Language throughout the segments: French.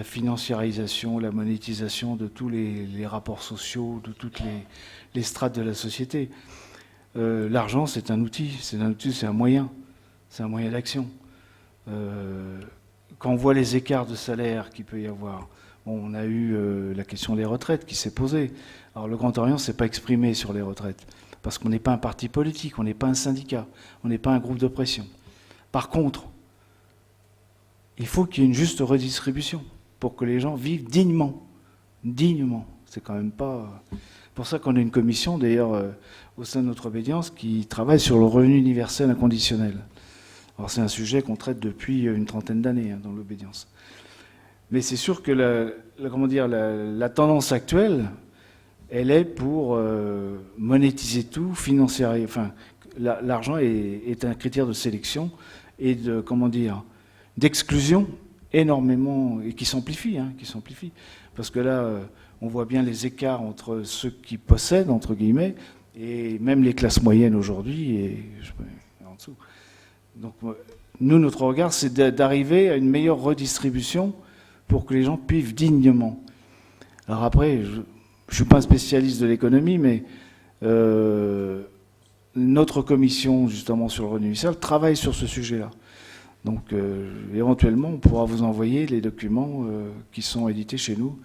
financiarisation, la monétisation de tous les rapports sociaux, de toutes les strates de la société. L'argent, c'est un outil, c'est un moyen d'action. Quand on voit les écarts de salaire qu'il peut y avoir, bon, on a eu la question des retraites qui s'est posée. Alors le Grand Orient ne s'est pas exprimé sur les retraites, parce qu'on n'est pas un parti politique, on n'est pas un syndicat, on n'est pas un groupe de pression. Par contre, il faut qu'il y ait une juste redistribution pour que les gens vivent dignement. Dignement. C'est quand même pas... pour ça qu'on a une commission, d'ailleurs, au sein de notre obédience, qui travaille sur le revenu universel inconditionnel. Alors c'est un sujet qu'on traite depuis une trentaine d'années dans l'obédience. Mais c'est sûr que la tendance actuelle, elle est pour monétiser tout, financiariser. Enfin, l'argent est un critère de sélection et d'exclusion énormément, et qui s'amplifie. Parce que là, on voit bien les écarts entre ceux qui possèdent, entre guillemets, et même les classes moyennes aujourd'hui, et en dessous. Donc, nous, notre regard, c'est d'arriver à une meilleure redistribution pour que les gens vivent dignement. Alors après, je ne suis pas un spécialiste de l'économie, mais notre commission, justement, sur le revenu universel, travaille sur ce sujet-là. Donc, éventuellement, on pourra vous envoyer les documents qui sont édités chez nous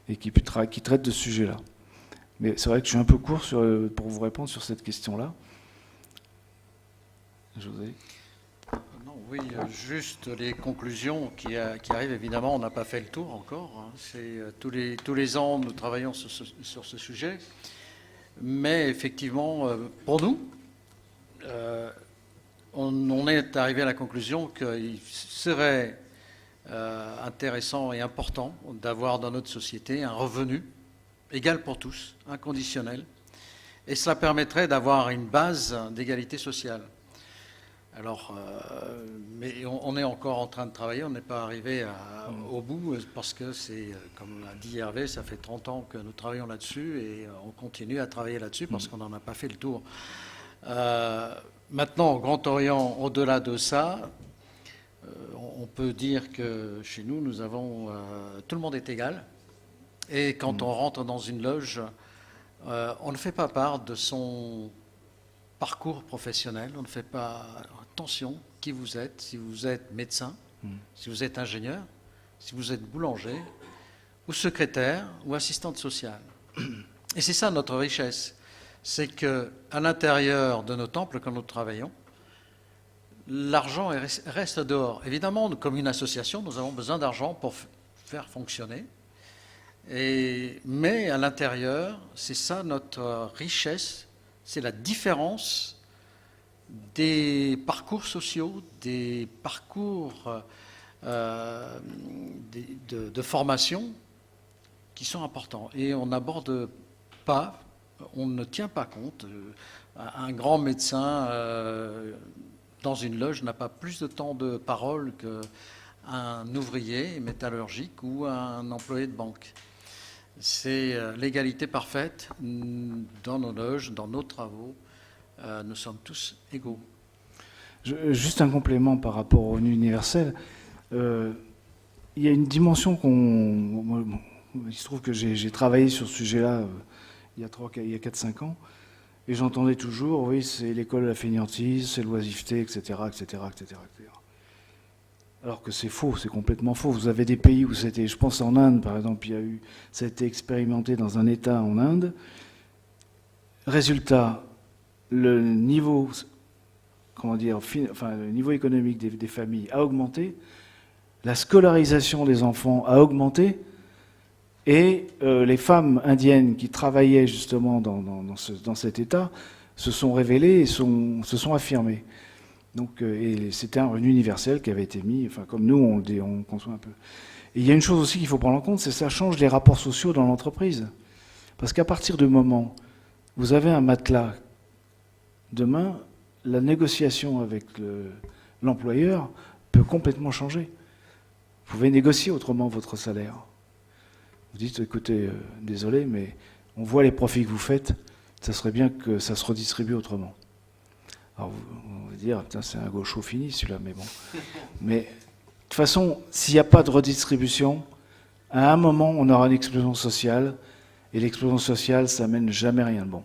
et qui traitent de ce sujet-là. Mais c'est vrai que je suis un peu court pour vous répondre sur cette question-là. José ? Non, oui, juste les conclusions qui arrivent. Évidemment, on n'a pas fait le tour encore. C'est, tous les ans, nous travaillons sur ce sujet. Mais effectivement, pour nous, on est arrivé à la conclusion qu'il serait intéressant et important d'avoir dans notre société un revenu égal pour tous, inconditionnel, et cela permettrait d'avoir une base d'égalité sociale. Alors, mais on est encore en train de travailler, on n'est pas arrivé au bout, parce que c'est, comme l'a dit Hervé, ça fait 30 ans que nous travaillons là-dessus, et on continue à travailler là-dessus parce qu'on n'en a pas fait le tour. Maintenant, au Grand Orient, au-delà de ça, on peut dire que chez nous, nous avons... tout le monde est égal. Et quand on rentre dans une loge, on ne fait pas part de son parcours professionnel. On ne fait pas attention qui vous êtes, si vous êtes médecin, si vous êtes ingénieur, si vous êtes boulanger, ou secrétaire, ou assistante sociale. Et c'est ça notre richesse. C'est qu'à l'intérieur de nos temples, quand nous travaillons, l'argent reste dehors. Évidemment, comme une association, nous avons besoin d'argent pour faire fonctionner. Mais à l'intérieur, c'est ça notre richesse, c'est la différence des parcours sociaux, des parcours de formation qui sont importants. Et on n'aborde pas, on ne tient pas compte. Un grand médecin dans une loge n'a pas plus de temps de parole qu'un ouvrier métallurgique ou un employé de banque. C'est l'égalité parfaite dans nos loges, dans nos travaux. Nous sommes tous égaux. Juste un complément par rapport au revenu universel. Il y a une dimension il se trouve que j'ai travaillé sur ce sujet-là il y a 4-5 ans, et j'entendais toujours, oui, c'est l'école de la fainéantise, c'est l'oisiveté, etc., etc., etc. Alors que c'est faux, c'est complètement faux. Vous avez des pays où c'était, je pense en Inde par exemple, ça a été expérimenté dans un État en Inde. Résultat, le niveau, le niveau économique des familles a augmenté, la scolarisation des enfants a augmenté, et les femmes indiennes qui travaillaient justement dans cet État se sont révélées et se sont affirmées. Donc, et c'était un revenu universel qui avait été mis, enfin comme nous on conçoit un peu. Et il y a une chose aussi qu'il faut prendre en compte, c'est que ça change les rapports sociaux dans l'entreprise. Parce qu'à partir du moment où vous avez un matelas, demain, la négociation avec l'employeur peut complètement changer. Vous pouvez négocier autrement votre salaire. Vous dites, écoutez, désolé, mais on voit les profits que vous faites, ça serait bien que ça se redistribue autrement. Alors, on va dire, putain, c'est un gaucho fini celui-là, mais bon. Mais de toute façon, s'il n'y a pas de redistribution, à un moment, on aura une explosion sociale, et l'explosion sociale, ça mène jamais rien de bon.